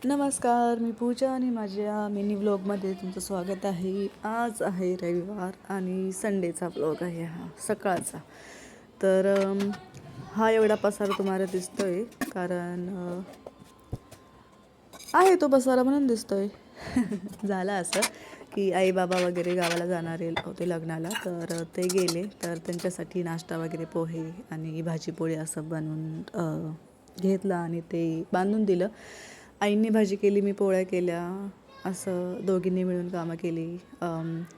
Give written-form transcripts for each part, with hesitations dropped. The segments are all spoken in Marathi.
नमस्कार, मी पूजा आणि माझ्या मिनी व्लॉगमध्ये तुमचं स्वागत आहे. आज आहे रविवार आणि संडेचा व्लॉग आहे हा सकाळचा. तर हा एवढा पसारा तुम्हाला दिसतोय कारण आहे तो पसारा म्हणून दिसतोय. झालं असं की आई बाबा वगैरे गावाला जाणारे होते लग्नाला, तर ते गेले, तर त्यांच्यासाठी नाश्ता वगैरे पोहे आणि भाजीपोळी असं बनवून घेतला आणि ते बांधून दिलं. आईंनी भाजी केली, मी पोळ्या केल्या, असं दोघींनी मिळून कामं केली.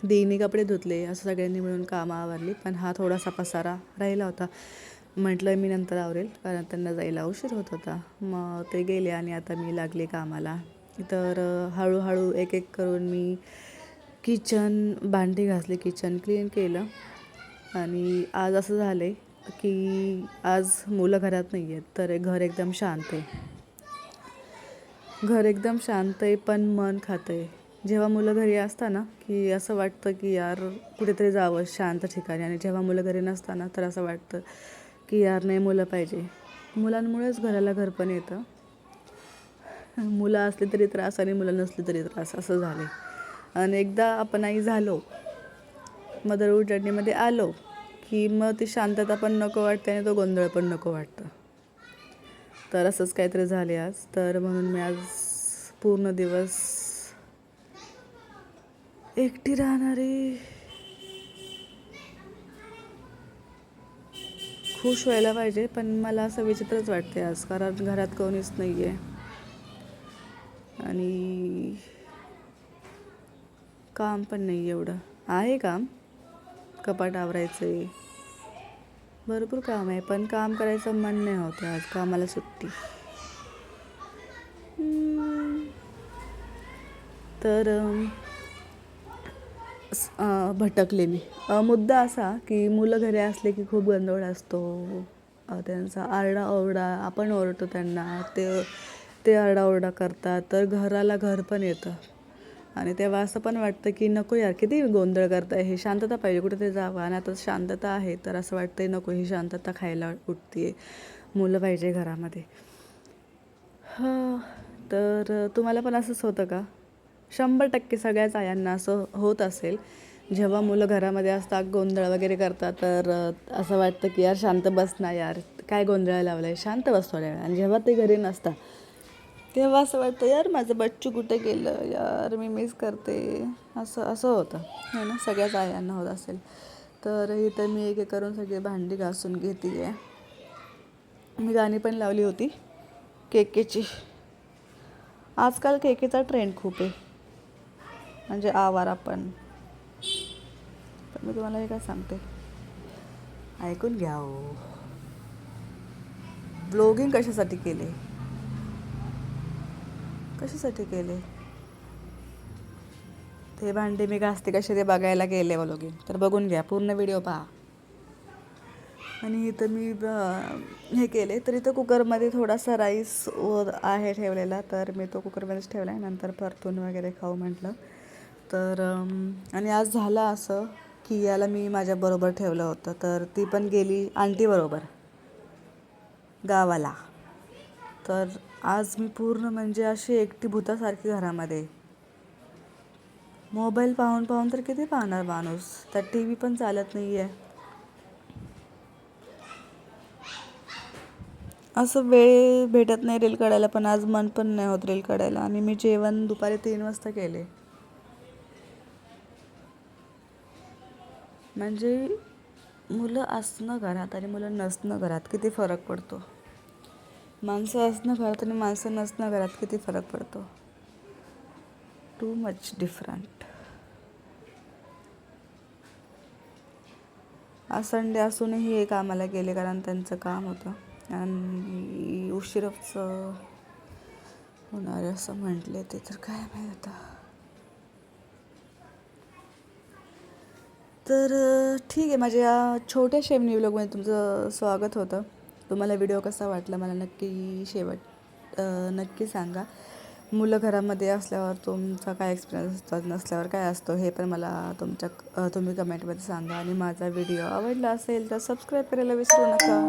देईनी कपडे धुतले, असं सगळ्यांनी मिळून कामं आवरली. पण हा थोडासा पसारा राहिला होता. म्हटलं मी नंतर आवरेल कारण त्यांना जायला उशीर होत होता. मग ते गेले आणि आता मी लागले कामाला. तर हळूहळू एक एक करून मी भांडी घासली, किचन क्लीन केलं. आणि आज असं झालं आहे की आज मुलं घरात नाही आहेत, तर घर एकदम शांत आहे. घर एकदम शांत आहे पण मन खातं आहे. जेव्हा मुलं घरी असताना की असं वाटतं की यार कुठेतरी जावं शांत ठिकाणी, आणि जेव्हा मुलं घरी नसताना तर असं वाटतं की यार नाही मुलं पाहिजे. मुलांमुळेच घराला घर पण येतं. मुलं असली तरी त्रास आणि मुलं नसली तरी त्रास, असं झालं आहे. आणि एकदा आपण आई झालो, मदरहूड जर्नीमध्ये आलो की मग ती शांतता पण नको वाटते आणि तो गोंधळ पण नको वाटतं. तर असंच काहीतरी झाले आज. तर म्हणून मी आज पूर्ण दिवस एकटी राहणारी. खुश व्हायला पाहिजे पण मला असं विचित्रच वाटते आज, कारण घरात कोणीच नाही आहे आणि काम पण नाही एवढं. आहे काम, कपाट आवरायचं आहे, भरपूर काम आहे, पण काम करायचं मन नाही होतं आज. कामाला सुट्टी. तर भटकले मी. मुद्दा असा की मुलं घरी असले की खूप गोंधळ असतो. त्यांचा आरडाओरडा, आपण ओरडतो त्यांना, ते आरडाओरडा करतात, तर घराला घर पण येतं. आणि तेव्हा असं पण वाटतं की नको यार, किती गोंधळ करताय, हे शांतता पाहिजे, कुठेतरी जावं. आणि आता शांतता आहे तर असं वाटतंय नको, ही शांतता खायला उठते, मुलं पाहिजे घरामध्ये. हां. तर तुम्हाला पण असंच होतं का? 100% सगळ्याच आयांना असं होत असेल. जेव्हा मुलं घरामध्ये असतात, गोंधळ वगैरे करतात, तर असं वाटतं की यार शांत बस ना यार, काय गोंधळ लावला आहे, शांत बस थोड्या वेळ. आणि जेव्हा ते घरी नसतात तेव्हा असं वाटतं यार माझं बच्चू कुठे गेलं, यार मी मिस करते, असं असं होतं है ना. सगळ्याच आयांना होत असेल. तर इथं मी एक एक करून सगळी भांडी घासून घेते आहे. मी गाणी पण लावली होती केकेची. आजकाल केकेचा ट्रेंड खूप आहे, म्हणजे आवारा पण. तर मी तुम्हाला हे काय सांगते, ऐकून घ्या हो. ब्लॉगिंग कशासाठी केले, कशासाठी केले? ते भांडे मी घासते कसे ते बघायला गेले ब्लॉगिंग, तर बघून घ्या, पूर्ण व्हिडिओ पहा. आणि इथं मी हे केले, तर इथं कुकरमध्ये थोडासा राईस आहे ठेवलेला, तर मी तो कुकरमध्येच ठेवला आहे. नंतर परतून वगैरे खाऊ म्हटलं. तर आणि आज झालं असं की याला मी माझ्याबरोबर ठेवलं होतं, तर ती पण गेली आंटीबरोबर गावाला. तर आज मी पूर्ण म्हणजे अशी एकटी भूतासारखी घरामध्ये. मोबाईल पाहून पाहून तर किती पाहणार माणूस, तर टी व्ही पण चालत नाही आहे. असं वेळ भेटत नाही रील काढायला, पण आज मन पण नाही होत रील काढायला. आणि मी जेवण दुपारी 3 वाजता केले. म्हणजे मुलं असणं घरात आणि मुलं नसणं घरात किती फरक पडतो. माणसं असणं घरात आणि माणसं नसणं घरात किती फरक पडतो. Too much different. आज संडे असूनही हे कामाला गेले कारण त्यांचं काम होतं आणि उशीरच होणार असं म्हटले ते, तर काय माहीत आता. तर ठीक आहे, माझ्या छोट्याशा मिनी व्लॉगमध्ये तुमचं स्वागत होतं. तुम्हाला व्हिडिओ कसा वाटला मला नक्की सांगा. मुलं घरामध्ये असल्यावर तुमचा काय एक्सपिरियन्स असतो, नसल्यावर काय असतो, हे पण मला तुम्ही कमेंटमध्ये सांगा. आणि माझा व्हिडिओ आवडला असेल तर सबस्क्राईब करायला विसरू नका.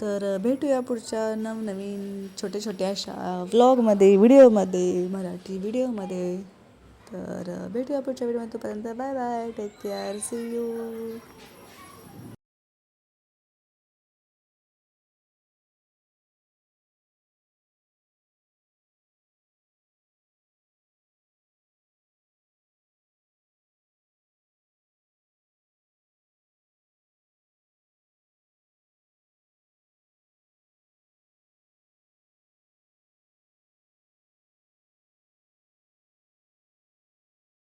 तर भेटूया पुढच्या नवनवीन छोट्या छोट्या अशा व्लॉगमध्ये, व्हिडिओमध्ये, मराठी व्हिडिओमध्ये. तर भेटूया पुढच्या व्हिडिओमध्ये. तोपर्यंत bye bye, take care, see you.